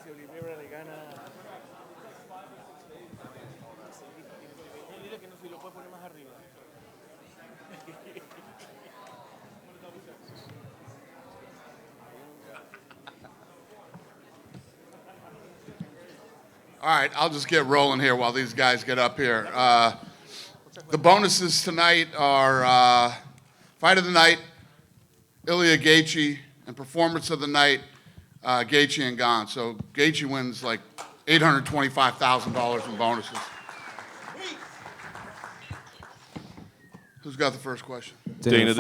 si Oliveira le gana. Dile que no, si lo puede poner más arriba. All right, I'll just get rolling here while these guys get up here. The bonuses tonight are Fight of the Night, Ilya Gaethje, and Performance of the Night, Gaethje and Gane. So Gaethje wins like $825,000 in bonuses. Who's got the first question? Dana,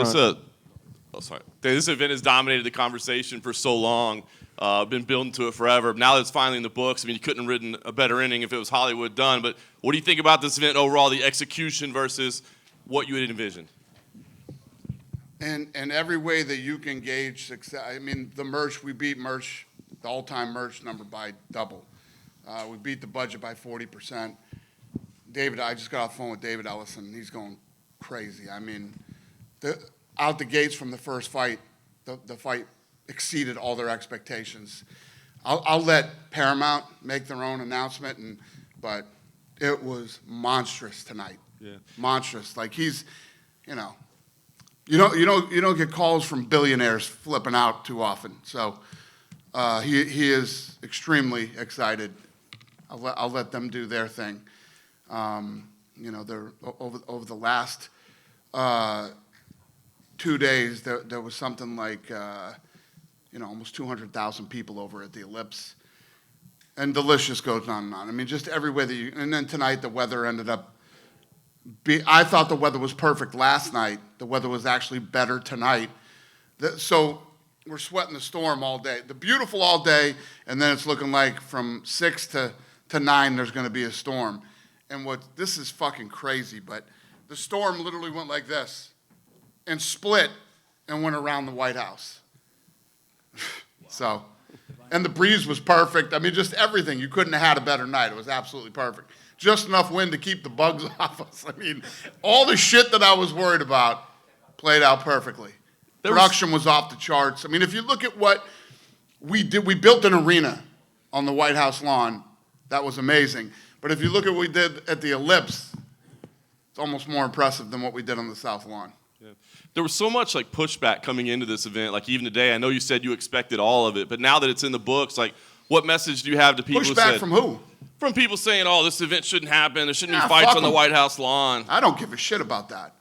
this event has dominated the conversation for so long. Been building to it forever. Now that it's finally in the books, I mean, you couldn't have written a better inning if it was Hollywood done. But what do you think about this event overall, the execution versus what you had envisioned? And every way that you can gauge success. I mean, the merch, we beat merch, the all-time merch number by double. We beat the budget by 40%. David, I just got off the phone with David Ellison. He's going crazy. I mean, out the gates from the first fight, the fight exceeded all their expectations. I'll let Paramount make their own announcement, but it was monstrous tonight. Yeah. Monstrous. Like he's, you don't get calls from billionaires flipping out too often. So he is extremely excited. I'll let them do their thing. They're over the last 2 days. There was something like almost 200,000 people over at the Ellipse, and the list just goes on and on. I mean, just every way that you. And then tonight the weather ended up. I thought the weather was perfect last night. The weather was actually better tonight. So we're sweating the storm all day. The beautiful all day, and then it's looking like from 6 to 9 there's going to be a storm. And this is fucking crazy, but the storm literally went like this and split and went around the White House. So, and the breeze was perfect. I mean, just everything. You couldn't have had a better night. It was absolutely perfect. Just enough wind to keep the bugs off us. I mean, all the shit that I was worried about played out perfectly. Production was off the charts. I mean, if you look at what we did, we built an arena on the White House lawn. That was amazing. But if you look at what we did at the Ellipse, it's almost more impressive than what we did on the South Lawn. Yeah. There was so much like pushback coming into this event. Like even today, I know you said you expected all of it, but now that it's in the books, like what message do you have to people? Pushback from who? From people saying, "Oh, this event shouldn't happen. There shouldn't be fights on the White House lawn." I don't give a shit about that.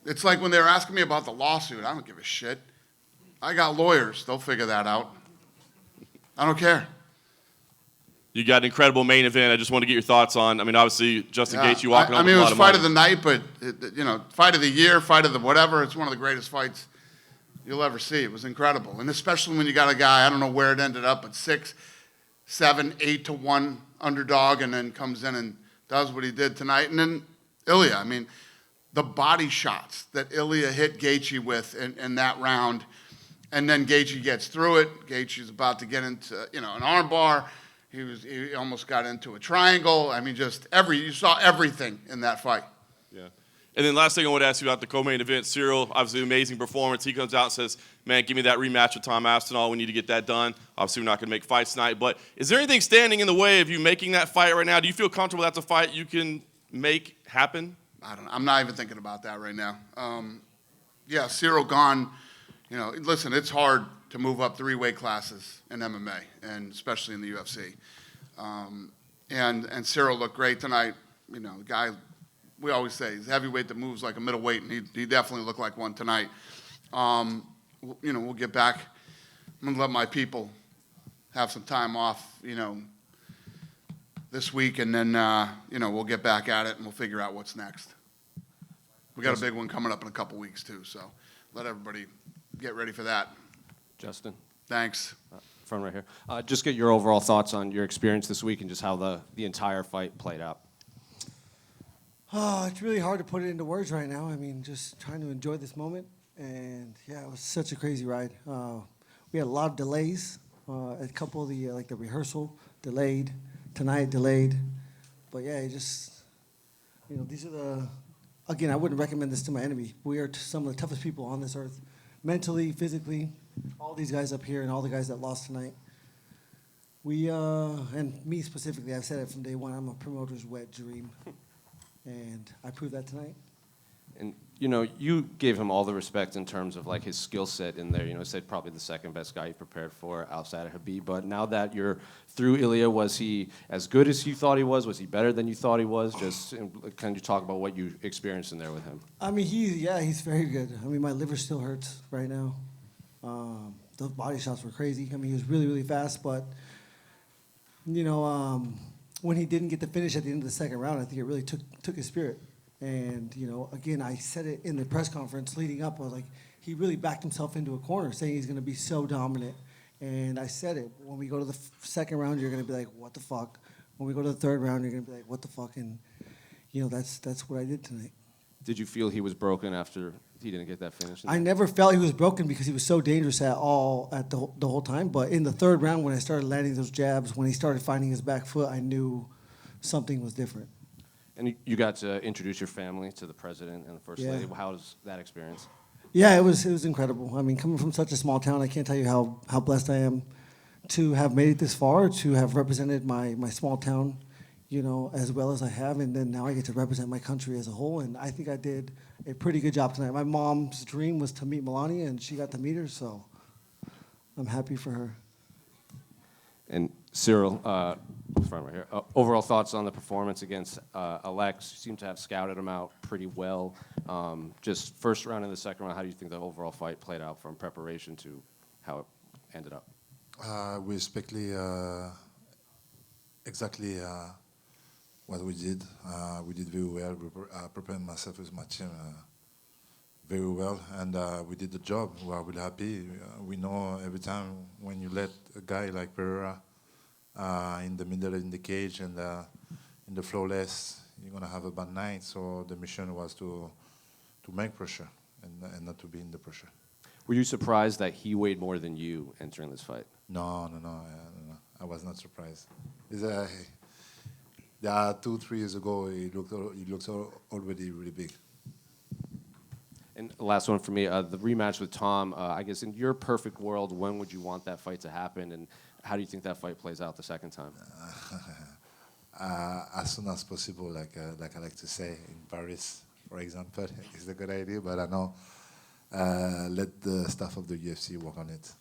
It's like when they were asking me about the lawsuit. I don't give a shit. I got lawyers. They'll figure that out. I don't care. You got an incredible main event. I just want to get your thoughts on. I mean, obviously, Justin Gaethje walking home with a lot of money. It was fight of the night, but fight of the year, fight of the whatever. It's one of the greatest fights you'll ever see. It was incredible, and especially when you got a guy. I don't know where it ended up, but 6, 7, 8 to 1 underdog, and then comes in and does what he did tonight. And then Ilya. I mean, the body shots that Ilya hit Gaethje with in that round, and then Gaethje gets through it. Gaethje's about to get into an armbar. He almost got into a triangle. I mean, you saw everything in that fight. Yeah. And then last thing I want to ask you about the co-main event, Ciryl, obviously amazing performance. He comes out and says, "Man, give me that rematch with Tom Aspinall. We need to get that done." Obviously, we're not going to make fights tonight, but is there anything standing in the way of you making that fight right now? Do you feel comfortable that's a fight you can make happen? I don't know. I'm not even thinking about that right now. Ciryl Gane, listen, it's hard to move up 3 weight classes in MMA, and especially in the UFC. And Ciryl looked great tonight. The guy, we always say, he's a heavyweight that moves like a middleweight, and he definitely looked like one tonight. We'll get back. I'm going to let my people have some time off, this week, and then, we'll get back at it, and we'll figure out what's next. We got a big one coming up in a couple weeks, too, so let everybody get ready for that. Justin. Thanks. Front right here. Just get your overall thoughts on your experience this week and just how the entire fight played out. Oh, it's really hard to put it into words right now. I mean, just trying to enjoy this moment. And, yeah, it was such a crazy ride. We had a lot of delays. A couple of the rehearsal delayed. Tonight delayed. But, yeah, these are again, I wouldn't recommend this to my enemy. We are some of the toughest people on this earth. Mentally, physically, all these guys up here and all the guys that lost tonight. We, and me specifically, I've said it from day one, I'm a promoter's wet dream. And I proved that tonight. And, you know, you gave him all the respect in terms of, like, his skill set in there. You know, said probably the second best guy you prepared for outside of Khabib. But now that you're through Ilya, was he as good as you thought he was? Was he better than you thought he was? Just can you talk about what you experienced in there with him? I mean, he's very good. I mean, my liver still hurts right now. Those body shots were crazy. I mean, he was really, really fast. But, you know, when he didn't get the finish at the end of the second round, I think it really took his spirit. And, you know, again, I said it in the press conference leading up. I was like, he really backed himself into a corner saying he's going to be so dominant. And I said it. When we go to the second round, you're going to be like, what the fuck? When we go to the third round, you're going to be like, what the fuck? And, you know, that's what I did tonight. Did you feel he was broken after he didn't get that finish? I never felt he was broken because he was so dangerous at the whole time. But in the third round, when I started landing those jabs, when he started finding his back foot, I knew something was different. And you got to introduce your family to the president and the first lady. How was that experience? Yeah, it was incredible. I mean, coming from such a small town, I can't tell you how blessed I am to have made it this far, to have represented my small town, you know, as well as I have, and then now I get to represent my country as a whole, and I think I did a pretty good job tonight. My mom's dream was to meet Melania, and she got to meet her, so I'm happy for her. And Ciryl, front right here. Overall thoughts on the performance against Alex? You seem to have scouted him out pretty well. Just first round and the second round, how do you think the overall fight played out from preparation to how it ended up? We exactly what we did. We did very well. I prepared myself with my team very well, and we did the job. We are really happy. We know every time when you let a guy like Pereira in the middle in the cage and in the flawless, you're going to have a bad night. So the mission was to make pressure and not to be in the pressure. Were you surprised that he weighed more than you entering this fight? No. I was not surprised. There are 2-3 years ago, he looked already really big. And last one for me, the rematch with Tom. I guess in your perfect world, when would you want that fight to happen, and how do you think that fight plays out the second time? As soon as possible, like I like to say, in Paris, for example, is a good idea. But I know let the staff of the UFC work on it.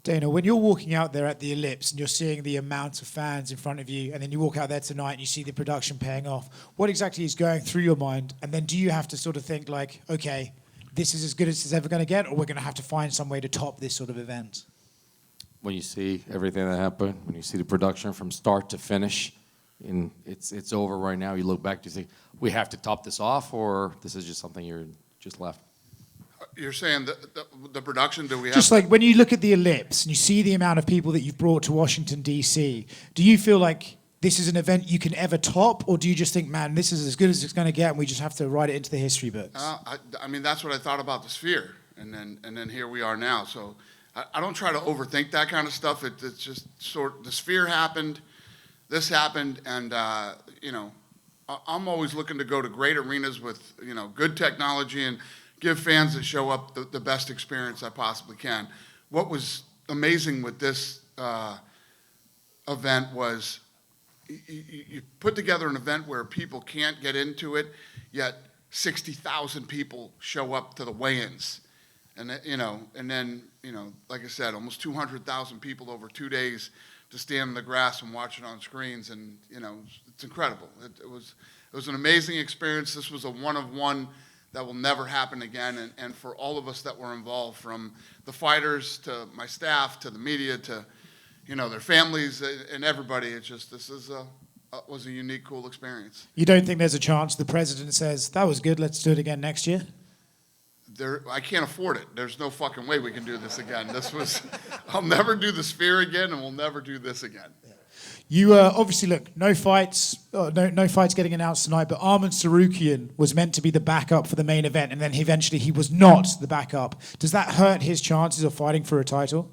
Dana, when you're walking out there at the Ellipse and you're seeing the amount of fans in front of you, and then you walk out there tonight and you see the production paying off, what exactly is going through your mind? And then do you have to sort of think like, okay, this is as good as it's ever going to get, or we're going to have to find some way to top this sort of event? When you see everything that happened, when you see the production from start to finish, and it's over right now, you look back, do you think, we have to top this off, or this is just something you're just left? You're saying the production, do we have... Just like when you look at the Ellipse and you see the amount of people that you've brought to Washington, D.C., do you feel like this is an event you can ever top, or do you just think, man, this is as good as it's going to get and we just have to write it into the history books? I mean, that's what I thought about the Sphere, and then here we are now. So I don't try to overthink that kind of stuff. It's just the Sphere happened, this happened, and, you know, I'm always looking to go to great arenas with, you know, good technology and give fans that show up the best experience I possibly can. What was amazing with this event was you put together an event where people can't get into it, yet 60,000 people show up to the weigh-ins. And, you know, and then, you know, like I said, almost 200,000 people over 2 days to stand in the grass and watch it on screens. And, you know, it's incredible. It was an amazing experience. This was a one-of-one that will never happen again, and for all of us that were involved, from the fighters to my staff to the media to, you know, their families and everybody. It's just, this was a unique, cool experience. You don't think there's a chance the president says, that was good, let's do it again next year? I can't afford it. There's no fucking way we can do this again. I'll never do the Sphere again, and we'll never do this again. You obviously, look, no fights getting announced tonight, but Arman Tsarukyan was meant to be the backup for the main event, and then eventually he was not the backup. Does that hurt his chances of fighting for a title?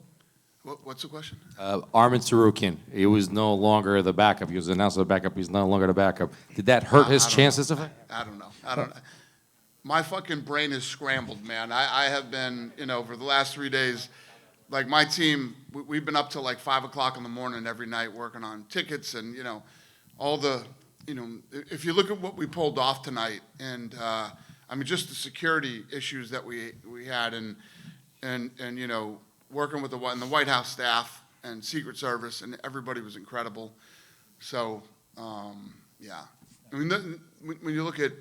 What's the question? Arman Tsarukyan, he was no longer the backup. He was announced as the backup. He's no longer the backup. Did that hurt his chances of it? I don't know. My fucking brain is scrambled, man. I have been, you know, for the last 3 days like my team, we've been up till like 5 o'clock in the morning every night working on tickets and, you know, all the, you know, if you look at what we pulled off tonight and, I mean, just the security issues that we had and you know, working with the White House staff and Secret Service and everybody was incredible. So, yeah. I mean, when you look at,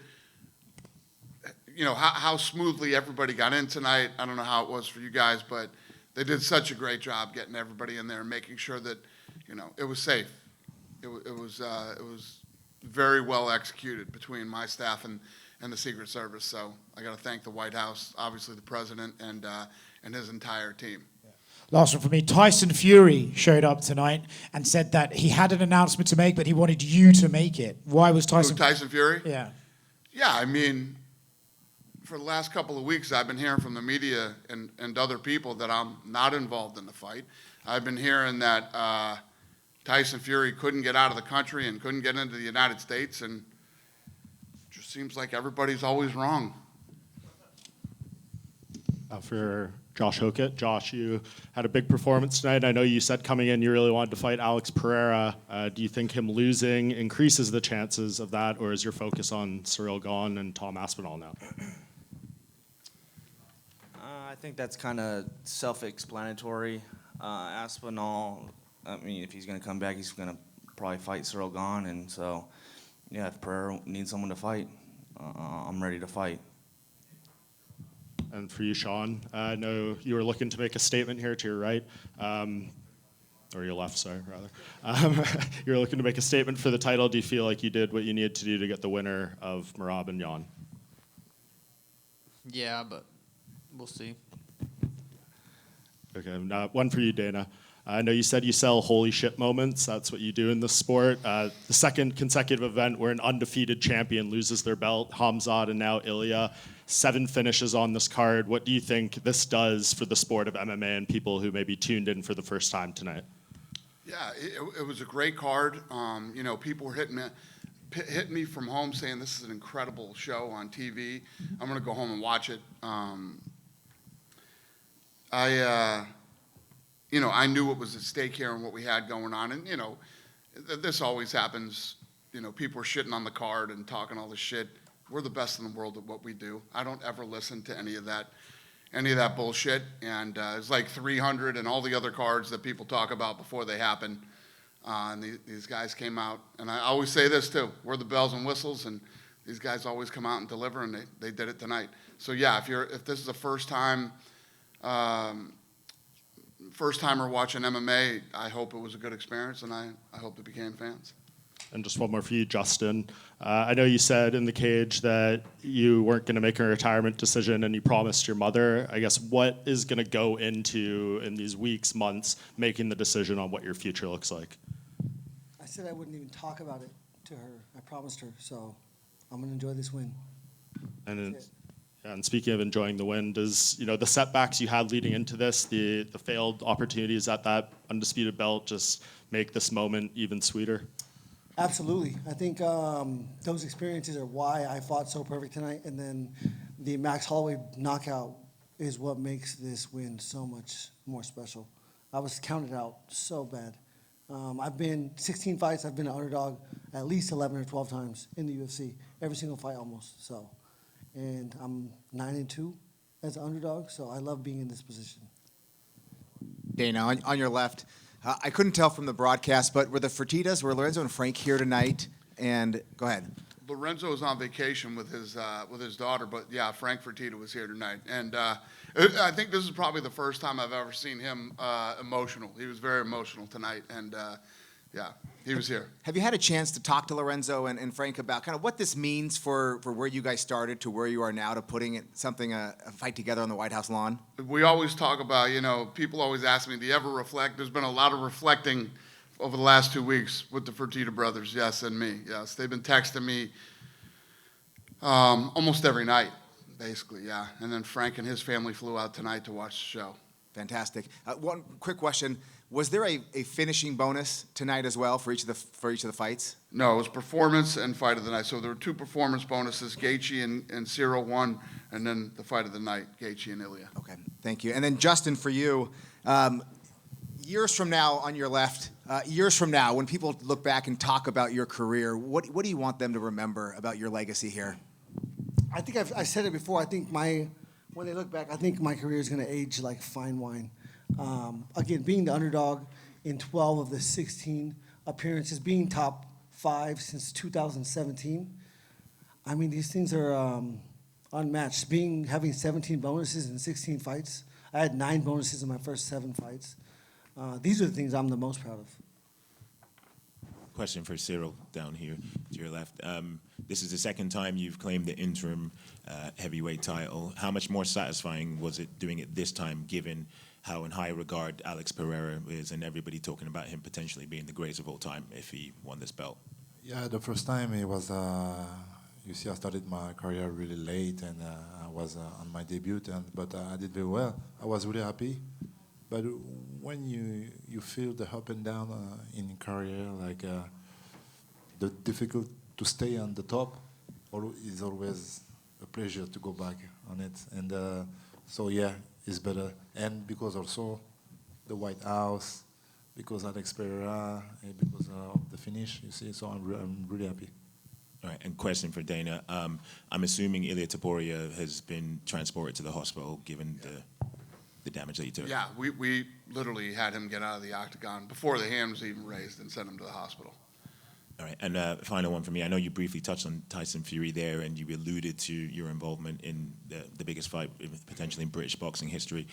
you know, how smoothly everybody got in tonight, I don't know how it was for you guys, but they did such a great job getting everybody in there and making sure that, you know, it was safe. It was very well executed between my staff and the Secret Service. So I got to thank the White House, obviously the president, and his entire team. Last one for me. Tyson Fury showed up tonight and said that he had an announcement to make, but he wanted you to make it. Why was Tyson? Tyson Fury? Yeah. Yeah, I mean, for the last couple of weeks, I've been hearing from the media and other people that I'm not involved in the fight. I've been hearing that Tyson Fury couldn't get out of the country and couldn't get into the United States, and it just seems like everybody's always wrong. For Josh Hokit. Josh, you had a big performance tonight. I know you said coming in you really wanted to fight Alex Pereira. Do you think him losing increases the chances of that, or is your focus on Ciryl Gane and Tom Aspinall now? I think that's kind of self-explanatory. Aspinall, I mean, if he's going to come back, he's going to probably fight Ciryl Gane. And so, yeah, if Pereira needs someone to fight, I'm ready to fight. And for you, Sean, I know you were looking to make a statement here to your right, or your left, sorry, rather. You were looking to make a statement for the title. Do you feel like you did what you needed to do to get the winner of Merab and Jan? Yeah, but we'll see. Okay, one for you, Dana. I know you said you sell holy shit moments. That's what you do in this sport. The second consecutive event where an undefeated champion loses their belt, Hamzat and now Ilya. 7 finishes on this card. What do you think this does for the sport of MMA and people who maybe tuned in for the first time tonight? Yeah, it was a great card. You know, people were hitting me from home saying this is an incredible show on TV. I'm going to go home and watch it. You know, I knew what was at stake here and what we had going on. And, you know, this always happens. You know, people are shitting on the card and talking all this shit. We're the best in the world at what we do. I don't ever listen to any of that bullshit. And it's like 300 and all the other cards that people talk about before they happen. And these guys came out. And I always say this, too. We're the bells and whistles. And these guys always come out and deliver. And they did it tonight. So, yeah, if this is a first-timer watching MMA, I hope it was a good experience, and I hope they became fans. And just one more for you, Justin. I know you said in the cage that you weren't going to make a retirement decision, and you promised your mother. I guess what is going to go into, in these weeks, months, making the decision on what your future looks like? I said I wouldn't even talk about it to her. I promised her, so I'm going to enjoy this win. And speaking of enjoying the win, does, you know, the setbacks you had leading into this, the failed opportunities at that undisputed belt, just make this moment even sweeter? Absolutely. I think those experiences are why I fought so perfect tonight. And then the Max Holloway knockout is what makes this win so much more special. I was counted out so bad. I've been 16 fights. I've been an underdog at least 11 or 12 times in the UFC. Every single fight almost. So, and I'm 9-2 as an underdog. So I love being in this position. Dana, on your left, I couldn't tell from the broadcast, but were Lorenzo and Frank here tonight? And go ahead. Lorenzo was on vacation with his daughter, but yeah, Frank Fertitta was here tonight, and I think this is probably the first time I've ever seen him emotional. He was very emotional tonight, and yeah, he was here. Have you had a chance to talk to Lorenzo and Frank about kind of what this means for where you guys started to where you are now, to putting a fight together on the White House lawn? We always talk about, you know, people always ask me, do you ever reflect? There's been a lot of reflecting over the last 2 weeks with the Fertitta brothers, yes, and me, yes. They've been texting me almost every night, basically, yeah. And then Frank and his family flew out tonight to watch the show. Fantastic. One quick question: was there a finishing bonus tonight as well for each of the fights? No, it was performance and fight of the night. So there were 2 performance bonuses. Gaethje and Ciryl won, and then the fight of the night, Gaethje and Ilya. Okay, thank you. And then Justin, for you, years from now, on your left, years from now, when people look back and talk about your career, what do you want them to remember about your legacy here? I think I said it before. I think when they look back, I think my career is going to age like fine wine. Again, being the underdog in 12 of the 16 appearances, being top 5 since 2017. I mean, these things are unmatched. Having 17 bonuses in 16 fights. I had 9 bonuses in my first 7 fights. These are the things I'm the most proud of. Question for Ciryl down here to your left. This is the second time you've claimed the interim heavyweight title. How much more satisfying was it doing it this time, given how in high regard Alex Pereira is and everybody talking about him potentially being the greatest of all time if he won this belt? Yeah, the first time it was, you see, I started my career really late, and I was on my debut, but I did very well. I was really happy. But when you feel the up and down in career, like the difficult to stay on the top, is always a pleasure to go back on it. And so yeah, it's better. And because also the White House, because Alex Pereira, and because of the finish, you see. So I'm really happy. All right, and question for Dana. I'm assuming Ilia Topuria has been transported to the hospital given the damage that he took. Yeah, we literally had him get out of the octagon before the hand was even raised and sent him to the hospital. All right, and final one for me. I know you briefly touched on Tyson Fury there, and you alluded to your involvement in the biggest fight potentially in British boxing history.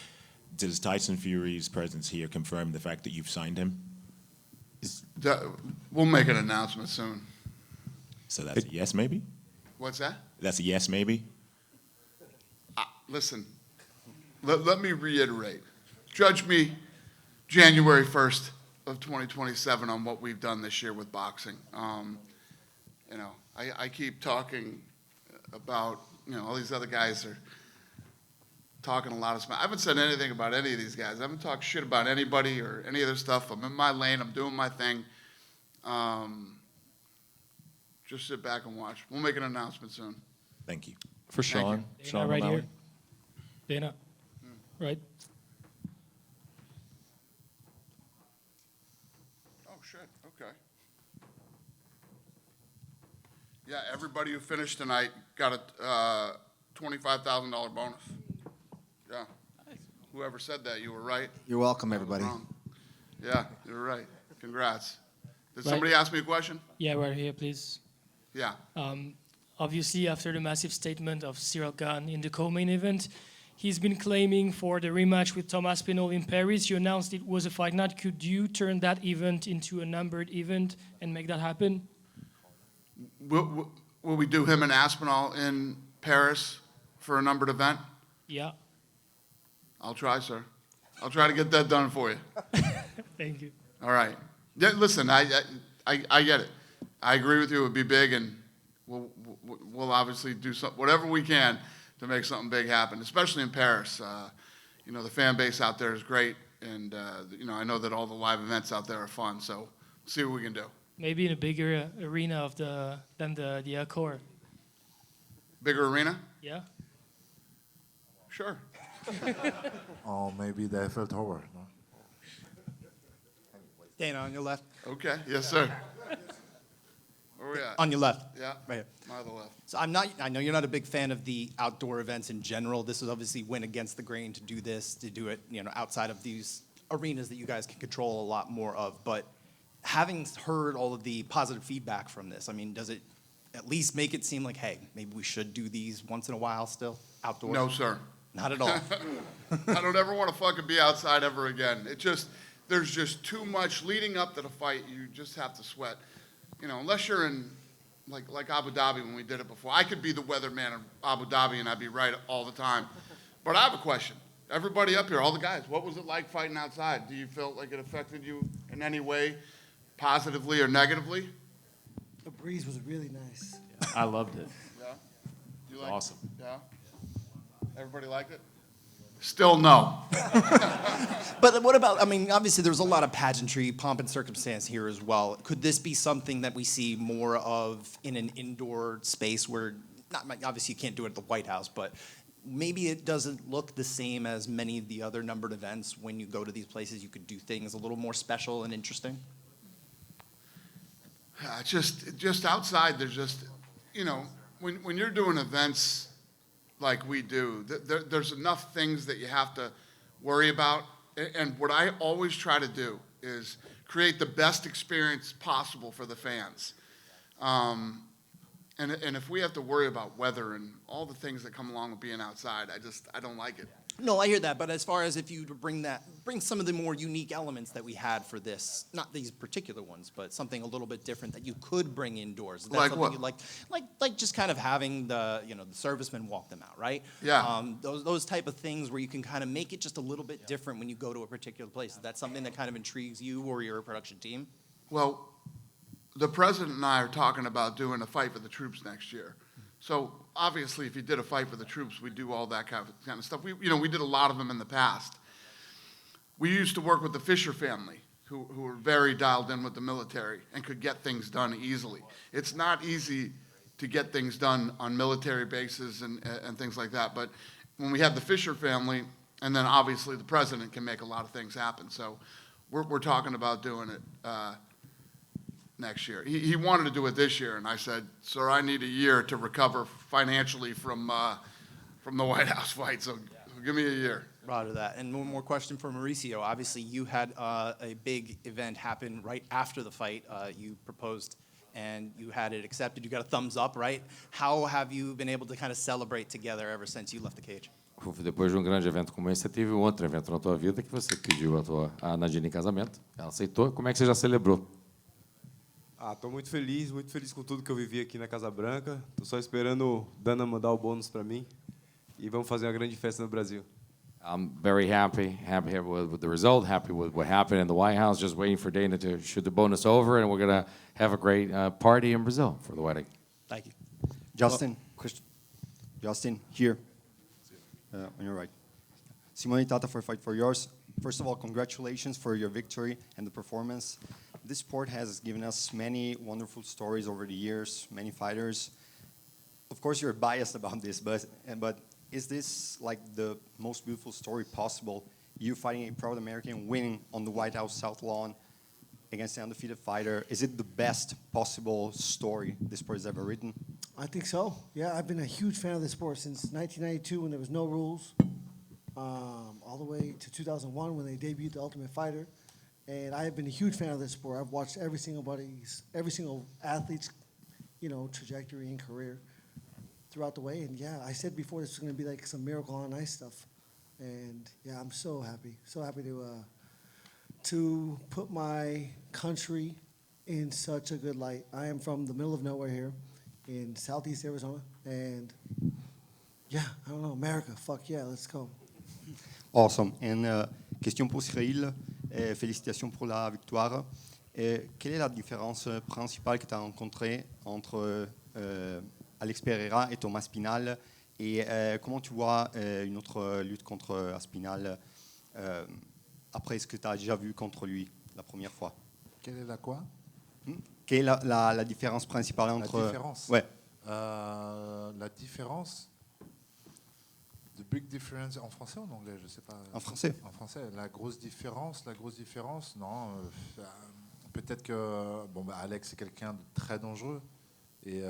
Does Tyson Fury's presence here confirm the fact that you've signed him? We'll make an announcement soon. So that's a yes, maybe? What's that? That's a yes, maybe? Listen, let me reiterate. Judge me January 1st of 2027 on what we've done this year with boxing. I keep talking about, all these other guys are talking a lot of smack. I haven't said anything about any of these guys. I haven't talked shit about anybody or any of their stuff. I'm in my lane. I'm doing my thing. Just sit back and watch. We'll make an announcement soon. Thank you. For Sean. Dana, Sean right O'Malley. here. Dana, right? Oh, shit. Okay. Yeah, everybody who finished tonight got a $25,000 bonus. Yeah. Whoever said that, you were right. You're welcome, everybody. Wrong. Yeah, you were right. Congrats. Did Right. somebody ask me a question? Yeah, right here, please. Yeah. Obviously, after the massive statement of Ciryl Gane in the co-main event, he's been claiming for the rematch with Tom Aspinall in Paris. You announced it was a fight night. Could you turn that event into a numbered event and make that happen? Will we do him and Aspinall in Paris for a numbered event? Yeah. I'll try, sir. I'll try to get that done for you. Thank you. All right. Yeah, listen, I get it. I agree with you. It would be big, and we'll obviously do whatever we can to make something big happen, especially in Paris. The fan base out there is great, and I know that all the live events out there are fun. So see what we can do. Maybe in a bigger arena than the Accor. Bigger arena? Yeah. Sure. Or maybe the Eiffel Tower. No? Dana, on your left. Okay. Yes, sir. Where are we at? On your left. Yeah. Right here. My other left. So I know you're not a big fan of the outdoor events in general. This is obviously went against the grain to do this, to do it, outside of these arenas that you guys can control a lot more of. But having heard all of the positive feedback from this, does it at least make it seem like, hey, maybe we should do these once in a while still, outdoors? No, sir. Not at all. I don't ever want to fucking be outside ever again. There's just too much leading up to the fight. You just have to sweat. Unless you're in like Abu Dhabi when we did it before. I could be the weatherman in Abu Dhabi and I'd be right all the time. But I have a question. Everybody up here, all the guys, what was it like fighting outside? Do you feel like it affected you in any way, positively or negatively? The breeze was really nice. I loved it. Yeah? You Awesome. Yeah? Everybody liked it? Still no. But what about, I mean, obviously there's a lot of pageantry, pomp and circumstance here as well. Could this be something that we see more of in an indoor space where, not obviously you can't do it at the White House, but maybe it doesn't look the same as many of the other numbered events. When you go to these places, you could do things a little more special and interesting? Just outside, there's just, you know, when you're doing events like we do, there's enough things that you have to worry about. And what I always try to do is create the best experience possible for the fans. And if we have to worry about weather and all the things that come along with being outside, I don't like it. No, I hear that, but as far as if you bring some of the more unique elements that we had for this, not these particular ones, but something a little bit different that you could bring indoors. Is that Like something what? you'd like just kind of having the servicemen walk them out, right? Yeah. Those type of things where you can kind of make it just a little bit different when you go to a particular place. Is that something that kind of intrigues you or your production team? Well, the president and I are talking about doing a fight for the troops next year. So obviously, if you did a fight for the troops, we'd do all that kind of stuff. We did a lot of them in the past. We used to work with the Fisher family, who were very dialed in with the military and could get things done easily. It's not easy to get things done on military bases and things like that. But when we have the Fisher family, and then obviously the president can make a lot of things happen. So we're talking about doing it next year. He wanted to do it this year, and I said, sir, I need a year to recover financially from the White House fight, so give me a year. Roger that. And one more question for Mauricio. Obviously, you had a big event happen right after the fight. You proposed and you had it accepted. You got a thumbs up, right? How have you been able to kind of celebrate together ever since you left the cage? Ruffy, depois de grande evento como esse, você teve outro evento na tua vida que você pediu a Nadine em casamento. Ela aceitou. Como é que você já celebrou? Tô muito feliz com tudo que eu vivi aqui na Casa Branca. Tô só esperando Dana mandar o bônus para mim e vamos fazer uma grande festa no Brasil. I'm very happy with the result, happy with what happened in the White House, just waiting for Dana to shoot the bonus over, and we're going to have a great party in Brazil for the wedding. Thank you. Justin, here, on your right. Simone Tata for Fight for Yours. First of all, congratulations for your victory and the performance. This sport has given us many wonderful stories over the years, many fighters. Of course, you're biased about this, but is this like the most beautiful story possible? You fighting a proud American, winning on the White House South Lawn against an undefeated fighter. Is it the best possible story this sport has ever written? I think so. Yeah, I've been a huge fan of this sport since 1992 when there was no rules, all the way to 2001 when they debuted The Ultimate Fighter. And I have been a huge fan of this sport. I've watched every single athlete's, trajectory and career throughout the way. And yeah, I said before this was going to be like some Miracle on Ice stuff. And yeah, I'm so happy to put my country in such a good light. I am from the middle of nowhere here in Southeast Arizona. And yeah, I don't know, America, fuck yeah, let's go. Awesome. And question pour Ciryl. Félicitations pour la victoire. Quelle est la différence principale que tu as rencontrée entre Alex Pereira et Thomas Spinal? Et comment tu vois une autre lutte contre Aspinal après ce que tu as déjà vu contre lui la première fois? Quelle est la quoi? Quelle est la différence principale entre... La différence? Ouais. La différence... The big difference en français ou en anglais, je sais pas. En français. En français. La grosse différence, non. Peut-être que Alex est quelqu'un de très dangereux et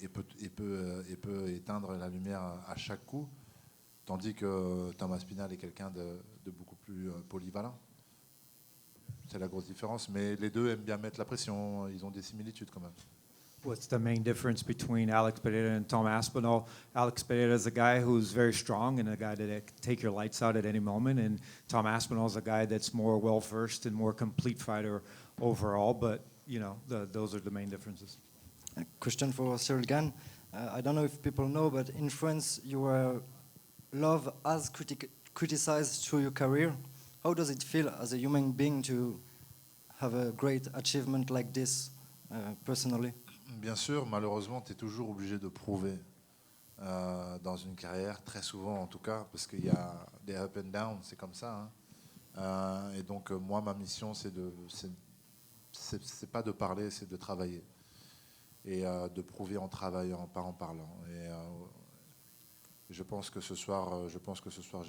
peut éteindre la lumière à chaque coup, tandis que Thomas Spinal est quelqu'un de beaucoup plus polyvalent. C'est la grosse différence. Mais les deux aiment bien mettre la pression. Ils ont des similitudes quand même. What's the main difference between Alex Pereira and Tom Aspinall? Alex Pereira is a guy who's very strong and a guy that can take your lights out at any moment, and Tom Aspinall is a guy that's more well-versed and more complete fighter overall, but, those are the main differences. A question for Ciryl Gane. I don't know if people know, but in France you were loved as criticized through your career. How does it feel as a human being to have a great achievement like this, personally? Bien sûr, malheureusement, tu es toujours obligé de prouver dans une carrière, très souvent en tout cas, parce qu'il y a des up and down, c'est comme ça. Hein. Et donc moi, ma mission, c'est pas de parler, c'est de travailler et de prouver en travaillant, pas en parlant. Et je pense que ce soir, j'ai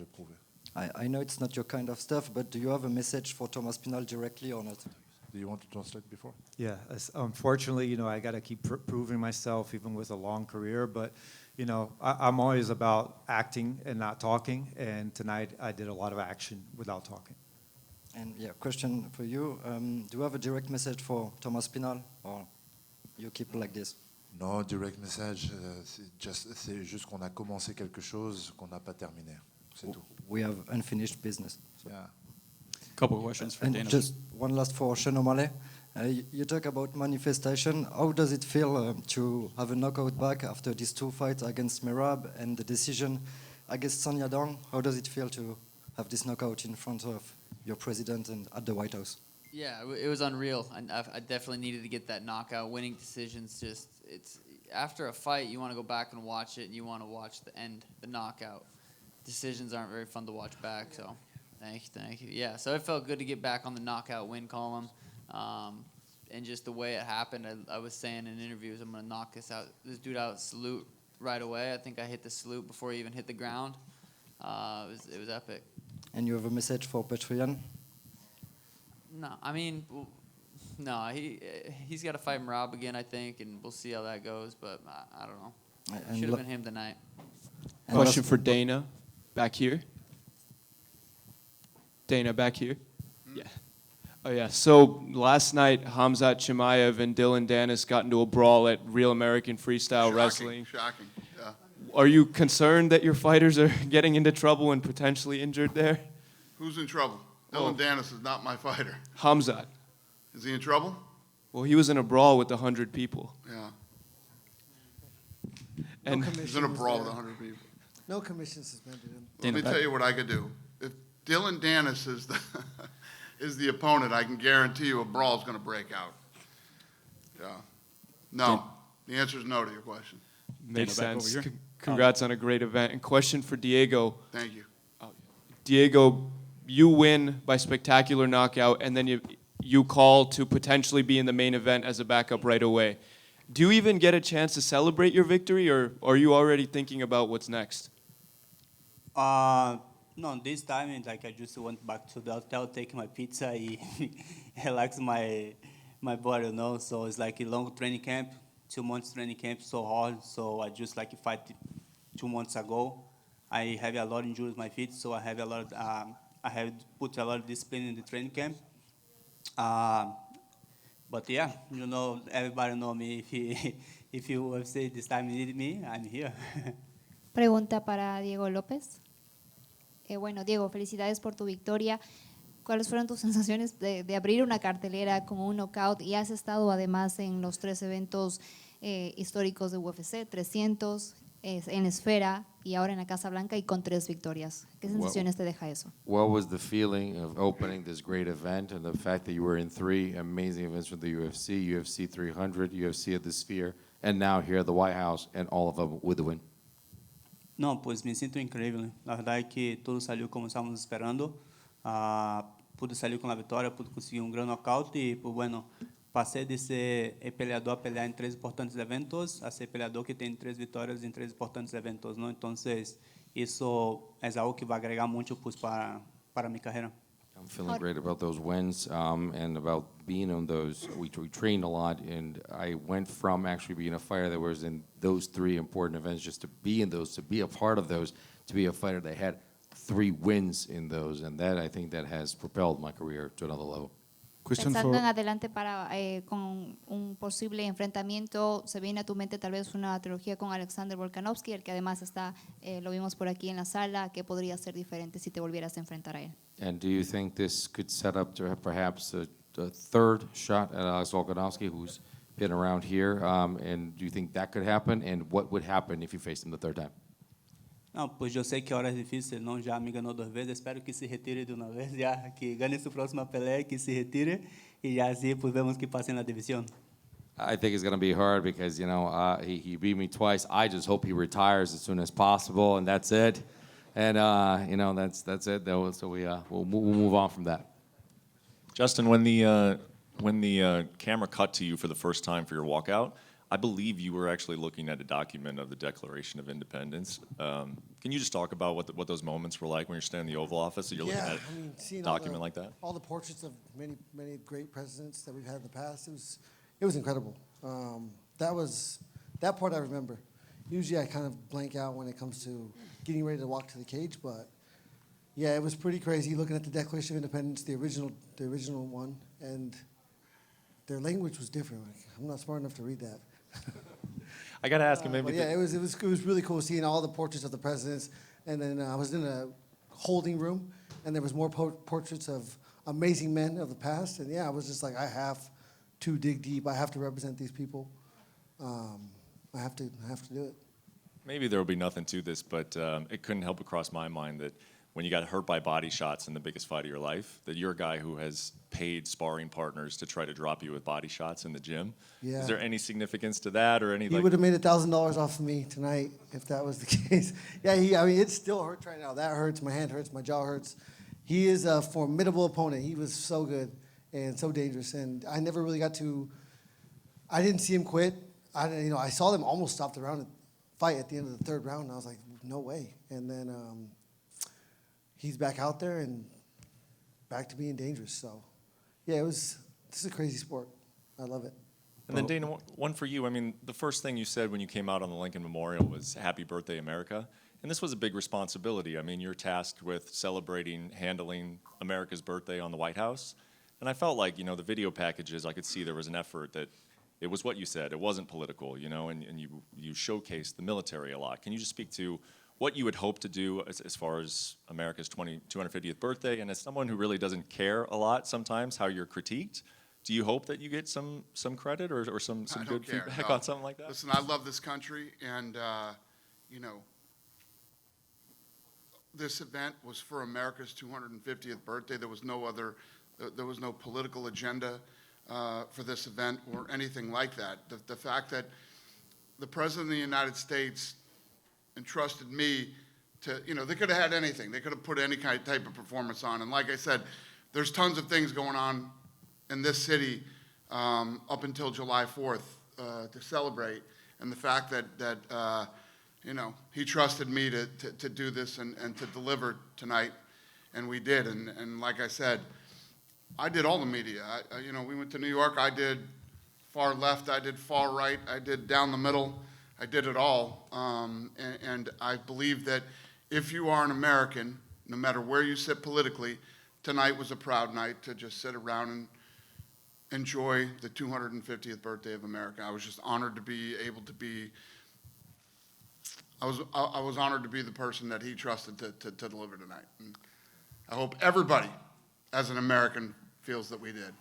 prouvé. I know it's not your kind of stuff, but do you have a message for Thomas Pinal directly or not? Do you want to translate before? Yeah, unfortunately, I got to keep proving myself even with a long career. But, I'm always about acting and not talking. And tonight I did a lot of action without talking. And yeah, question for you. Do you have a direct message for Thomas Pinal or you keep like this? Non, direct message, c'est juste qu'on a commencé quelque chose qu'on n'a pas terminé. C'est tout. We have unfinished business. So. Yeah. Couple of questions for And Dana. just one last for Sean O'Malley. You talk about manifestation. How does it feel to have a knockout back after these 2 fights against Merab and the decision against Son Yadong? How does it feel to have this knockout in front of your president and at the White House? Yeah, it was unreal. I definitely needed to get that knockout. Winning decisions, it's after a fight, you want to go back and watch it, and you want to watch the end, the knockout. Decisions aren't very fun to watch back, so thank you. Yeah, so it felt good to get back on the knockout win column. And just the way it happened, I was saying in interviews, I'm going to knock this dude out, salute right away. I think I hit the salute before he even hit the ground. It was epic. And you have a message for Petrian? No, I mean, no, he's got to fight Merab again, I think, and we'll see how that goes. But I don't know. Should have been him tonight. Question for Dana, back here. Dana, back here. Yeah. Oh yeah. So last night, Khamzat Chimaev and Dylan Dennis got into a brawl at Real American Freestyle Wrestling. Shocking. Yeah. Are you concerned that your fighters are getting into trouble and potentially injured there? Who's in trouble? Dylan Dennis is not my fighter. Khamzat. Is he in trouble? Well, he was in a brawl with 100 people. Yeah. And he's in a brawl with 100 people. No commission suspended him. Let me tell you what I could do. If Dylan Dennis is the opponent, I can guarantee you a brawl is going to break out. Yeah. No. The answer is no to your question. Makes sense. Congrats on a great event. And question for Diego. Thank you. Diego, you win by spectacular knockout, and then you call to potentially be in the main event as a backup right away. Do you even get a chance to celebrate your victory, or are you already thinking about what's next? No, this time, I just went back to the hotel, take my pizza, and relax my body, So it's like a long training camp, 2 months training camp, so hard. So I just fight 2 months ago. I have a lot of injuries my feet, so I have I have put a lot of discipline in the training camp. But yeah, everybody know me. If you UFC this time need me, I'm here. Pregunta para Diego Lopes. Bueno, Diego, felicidades por tu victoria. ¿Cuáles fueron tus sensaciones de abrir una cartelera con un knockout? Y has estado además en los 3 eventos históricos de UFC, 300, en Esfera y ahora en la Casa Blanca y con 3 victorias. ¿Qué sensaciones te deja eso? What was the feeling of opening this great event and the fact that you were in 3 amazing events with the UFC, UFC 300, UFC at the Sphere, and now here at the White House, and all of them with the win? No, pues me siento increíble. La verdad es que todo salió como estábamos esperando. Pude salir con la victoria, pude conseguir un gran knockout y, pues bueno, pasé de ser peleador a pelear en 3 importantes eventos a ser peleador que tem 3 vitórias em 3 importantes eventos, ¿no? Entonces, eso es algo que va a agregar mucho pues para mi carrera. I'm feeling great about those wins and about being on those. We trained a lot, and I went from actually being a fighter that was in those 3 important events just to be in those, to be a part of those, to be a fighter that had 3 wins in those, and that I think that has propelled my career to another level. Pensando en adelante con un posible enfrentamiento, ¿se viene a tu mente tal vez una trilogía con Alexander Volkanovski, el que además lo vimos por aquí en la sala, que podría ser diferente si te volvieras a enfrentar a él? And do you think this could set up to perhaps a 3rd shot at Alex Volkanovski, who's been around here? And do you think that could happen? And what would happen if you faced him the 3rd time? Não, pois eu sei que hora é difícil, não, já me ganhou 2 vezes, espero que se retire de uma vez, já que ganhe sua próxima pelea, que se retire e já assim pues vemos que passe na divisão. I think it's going to be hard because, he beat me twice. I just hope he retires as soon as possible, and that's it. And that's it. Though, so we'll move on from that. Justin, when the camera cut to you for the first time for your walkout, I believe you were actually looking at a document of the Declaration of Independence. Can you just talk about what those moments were like when you're standing in the Oval Office and you're looking at seeing a document like that? All the portraits of many great presidents that we've had in the past. It was incredible. That part I remember. Usually I kind of blank out when it comes to getting ready to walk to the cage, but yeah, it was pretty crazy looking at the Declaration of Independence, the original one, and their language was different. I'm not smart enough to read that. I got to ask you maybe. But yeah, it was really cool seeing all the portraits of the presidents, and then I was in a holding room, and there was more portraits of amazing men of the past, and yeah, I was just like, I have to dig deep. I have to represent these people. I have to do it. Maybe there will be nothing to this, but it couldn't help but cross my mind that when you got hurt by body shots in the biggest fight of your life, that you're a guy who has paid sparring partners to try to drop you with body shots in the gym. Yeah. Is there any significance to that or any? He would have made $1,000 off of me tonight if that was the case. Yeah, I mean, it still hurts right now. That hurts. My hand hurts. My jaw hurts. He is a formidable opponent. He was so good and so dangerous. And I never really got to. I didn't see him quit. I saw them almost stop the fight at the end of the third round. And I was like, no way. And then he's back out there and back to being dangerous. So, yeah, this is a crazy sport. I love it. And then Dana, one for you. I mean, the first thing you said when you came out on the Lincoln Memorial was "Happy Birthday, America," and this was a big responsibility. I mean, you're tasked with handling America's birthday on the White House, and I felt like the video packages. I could see there was an effort that it was what you said. It wasn't political, and you showcased the military a lot. Can you just speak to what you would hope to do as far as America's 250th birthday, and as someone who really doesn't care a lot sometimes how you're critiqued? Do you hope that you get some credit or some good feedback on something like that? Listen, I love this country, and this event was for America's 250th birthday. There was no political agenda for this event or anything like that. The fact that the President of the United States entrusted me to, they could have had anything. They could have put any type of performance on. And like I said, there's tons of things going on in this city up until July 4th to celebrate. And the fact that he trusted me to do this and to deliver tonight, and we did. And like I said, I did all the media. We went to New York. I did far left. I did far right. I did down the middle. I did it all. And I believe that if you are an American, no matter where you sit politically, tonight was a proud night to just sit around and enjoy the 250th birthday of America. I was just honored to be able to be. I was honored to be the person that he trusted to deliver tonight. And I hope everybody, as an American, feels that we did.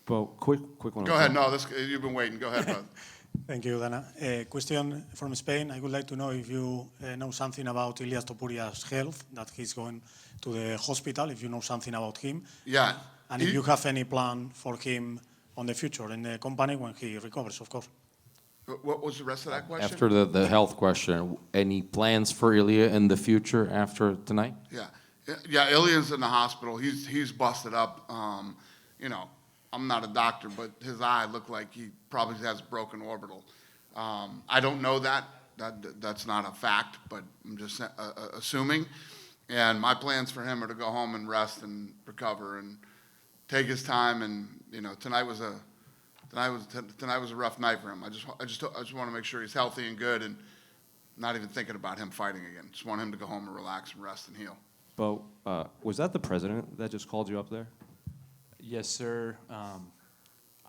Well, quick one. Go ahead. No, you've been waiting. Go ahead, brother. Thank you, Dana. A question from Spain. I would like to know if you know something about Ilias Topuria's health, that he's going to the hospital, if you know something about him. Yeah. And if you have any plan for him on the future in the company when he recovers, of course. What was the rest of that question? After the health question, any plans for Ilya in the future after tonight? Yeah, Ilya's in the hospital. He's busted up. I'm not a doctor, but his eye looked like he probably has broken orbital. I don't know that. That's not a fact, but I'm just assuming. And my plans for him are to go home and rest and recover and take his time. And tonight was a rough night for him. I just want to make sure he's healthy and good, and not even thinking about him fighting again. Just want him to go home and relax and rest and heal. But was that the president that just called you up there? Yes, sir.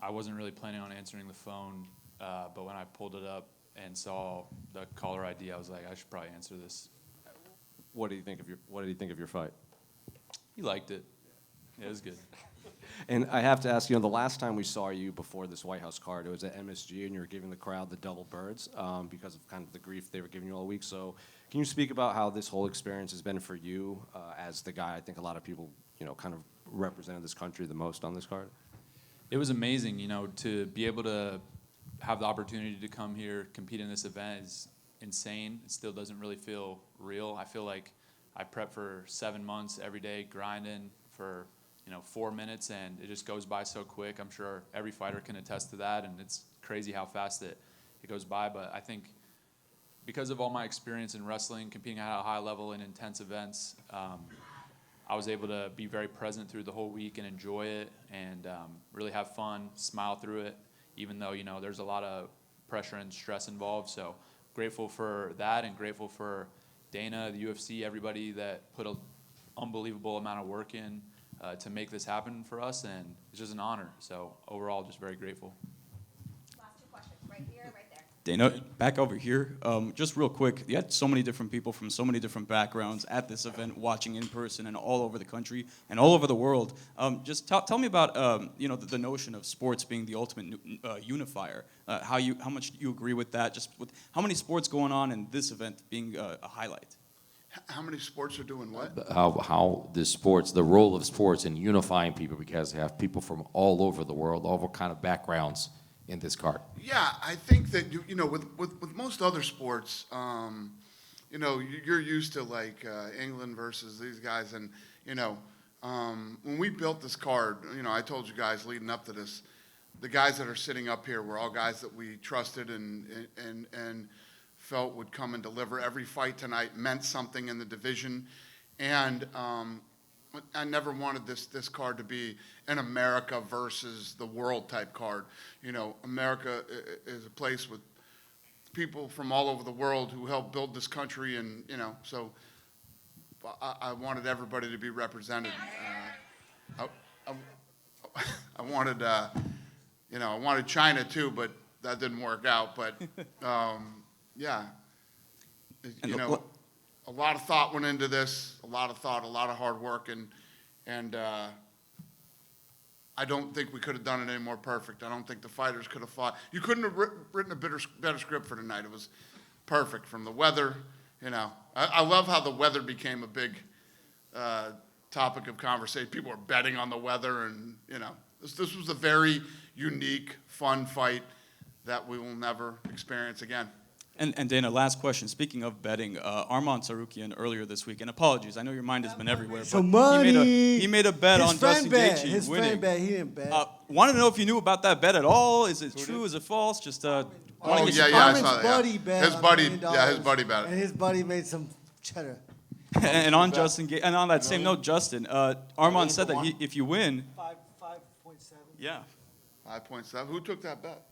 I wasn't really planning on answering the phone, but when I pulled it up and saw the caller ID, I was like, I should probably answer this. What did he think of your fight? He liked it. Yeah, it was good. And I have to ask, the last time we saw you before this White House card, it was at MSG, and you were giving the crowd the double birds because of kind of the grief they were giving you all week. So can you speak about how this whole experience has been for you as the guy I think a lot of people, kind of represented this country the most on this card? It was amazing, to be able to have the opportunity to come here, compete in this event is insane. It still doesn't really feel real. I feel like I prepped for 7 months every day, grinding for 4 minutes, and it just goes by so quick. I'm sure every fighter can attest to that, and it's crazy how fast it goes by. But I think because of all my experience in wrestling, competing at a high level in intense events, I was able to be very present through the whole week and enjoy it and really have fun, smile through it, even though, there's a lot of pressure and stress involved. So grateful for that and grateful for Dana, the UFC, everybody that put an unbelievable amount of work in to make this happen for us, and it's just an honor. So overall, just very grateful. Last two questions, right here, right there. Dana, back over here. Just real quick, you had so many different people from so many different backgrounds at this event, watching in person and all over the country and all over the world. Just tell me about the notion of sports being the ultimate unifier. How much you agree with that? Just with how many sports going on and this event being a highlight. How many sports are doing what? How the role of sports in unifying people, because they have people from all over the world, all kind of backgrounds in this card. Yeah, I think that with most other sports, you're used to like England versus these guys, and when we built this card, I told you guys leading up to this, the guys that are sitting up here were all guys that we trusted and felt would come and deliver. Every fight tonight meant something in the division, and I never wanted this card to be an America versus the world type card. America is a place with people from all over the world who helped build this country, and so I wanted everybody to be represented. I wanted I wanted China too, but that didn't work out. But yeah, a lot of thought went into this, a lot of hard work, and I don't think we could have done it any more perfect. I don't think the fighters could have fought. You couldn't have written a better script for tonight. It was perfect, from the weather. I love how the weather became a big topic of conversation. People were betting on the weather, and this was a very unique, fun fight that we will never experience again. And Dana, last question. Speaking of betting, Arman Tsarukyan earlier this week, and apologies, I know your mind has been everywhere, but he made a bet on Justin Gaethje winning. His friend bet, he didn't bet. Want to know if you knew about that bet at all? Is it true? Is it false? Just I saw that. Buddy bet his buddy bet it. And his buddy made some cheddar. and on Justin, and on that same note, Justin, Arman said that if you win, 5.7. Yeah, 5.7. Who took that bet?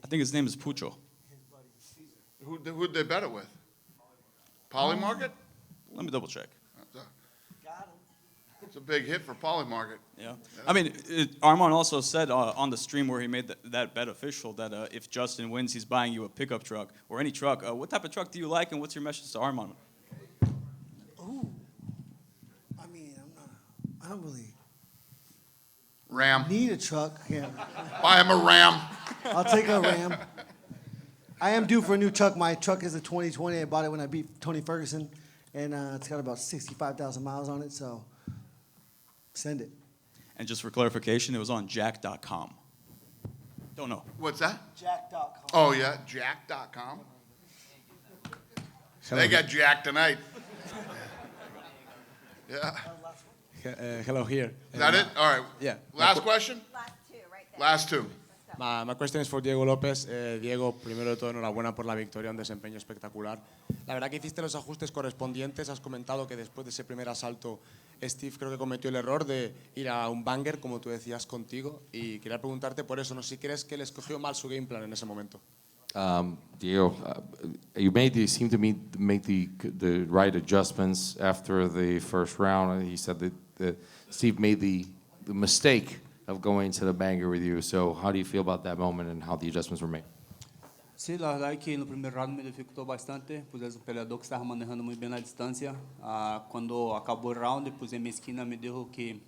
I think his name is Pucho. Who'd they bet it with? Polymarket? Let me double check. It's a big hit for Polymarket. Yeah. I mean, Arman also said on the stream where he made that bet official that if Justin wins, he's buying you a pickup truck or any truck. What type of truck do you like, and what's your message to Arman? Ooh. I mean, I don't really Ram. need a truck. Yeah. Buy him a Ram. I'll take a Ram. I am due for a new truck. My truck is a 2020. I bought it when I beat Tony Ferguson, and it's got about 65,000 miles on it, so send it. And just for clarification, it was on jack.com. Don't know. What's that? Jack.com. Oh, yeah, jack.com. They got Jack tonight. Yeah. Hello here. Is that it? All right. Yeah. Last question? Last two. My question is for Diego Lopes. Diego, primero de todo, enhorabuena por la victoria, un desempeño espectacular. La verdad que hiciste los ajustes correspondientes. Has comentado que después de ese primer asalto, Steve creo que cometió el error de ir a un banger, como tú decías, contigo. Y quería preguntarte por eso, no sé si crees que él escogió mal su game plan en ese momento. Diego, you seem to make the right adjustments after the first round. He said that Steve made the mistake of going to the banger with you. So how do you feel about that moment and how the adjustments were made? Sí, la verdad que no primeiro round me dificultou bastante, pois é um peleador que estava manejando muito bem na distância. Quando acabou o round, pois em minha esquina me dijo que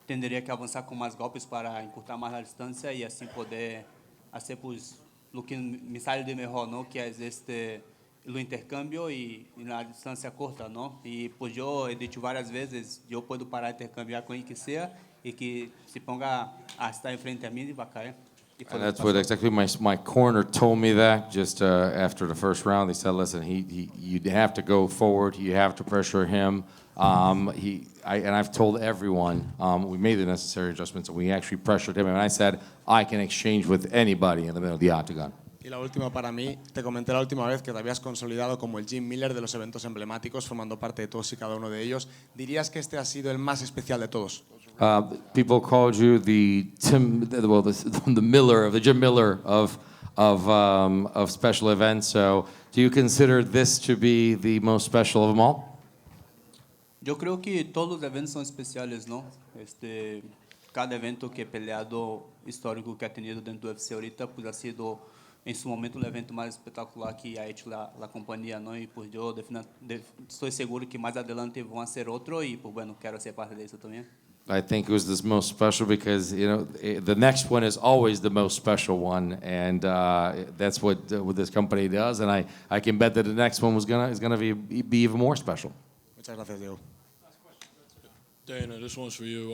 tenderia que avançar com mais golpes para encurtar mais a distância e assim poder fazer pues lo que me sale de mejor, ¿no? Que es lo intercambio y la distancia corta, ¿no? Y pues yo he dicho varias veces, yo puedo parar de intercambiar con quien que sea y que se ponga a estar enfrente a mí y va a caer. And that's what exactly my corner told me that just after the first round. They said, listen, you have to go forward. You have to pressure him. And I've told everyone, we made the necessary adjustments, and we actually pressured him. And I said, I can exchange with anybody in the middle of the octagon. Y la última para mí, te comenté la última vez que te habías consolidado como el Jim Miller de los eventos emblemáticos, formando parte de todos y cada uno de ellos. ¿Dirías que este ha sido el más especial de todos? People called you the Miller, the Jim Miller of special events. So, do you consider this to be the most special of them all? Yo creo que todos los eventos son especiales, ¿no? Cada evento que he peleado histórico que ha tenido dentro do UFC ahorita, pues ha sido en su momento el evento más espectacular que ha hecho la compañía, ¿no? Y pues yo estoy seguro que más adelante van a hacer otro y pues bueno, quiero ser parte de eso también. I think it was the most special because the next one is always the most special one, and that's what this company does. And I can bet that the next one is gonna be even more special. Muchas gracias, Diego. Dana, this one's for you.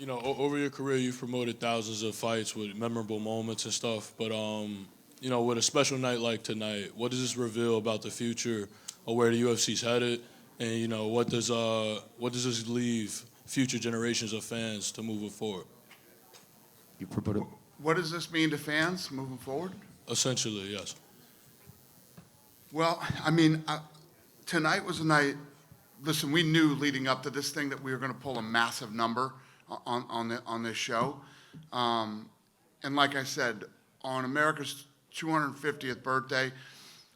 Over your career, you've promoted thousands of fights with memorable moments and stuff. But with a special night like tonight, what does this reveal about the future of where the UFC's headed? And what does this leave future generations of fans to move it forward? What does this mean to fans moving forward? Essentially, yes. Well, I mean, tonight was a night. Listen, we knew leading up to this thing that we were going to pull a massive number on this show, and like I said, on America's 250th birthday,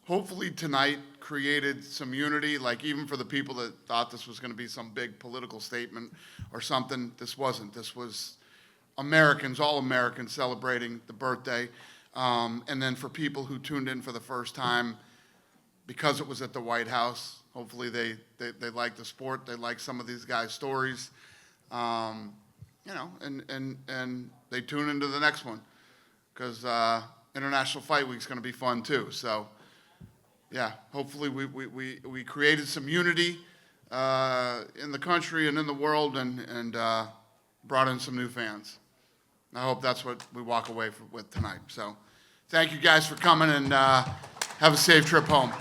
hopefully tonight created some unity. Like even for the people that thought this was going to be some big political statement or something, this wasn't. This was Americans, all Americans celebrating the birthday, and then for people who tuned in for the first time, because it was at the White House. Hopefully they like the sport. They like some of these guys' stories, and they tune into the next one because International Fight Week is going to be fun too. So, yeah, hopefully we created some unity in the country and in the world and brought in some new fans. I hope that's what we walk away with tonight. So, thank you guys for coming and have a safe trip home.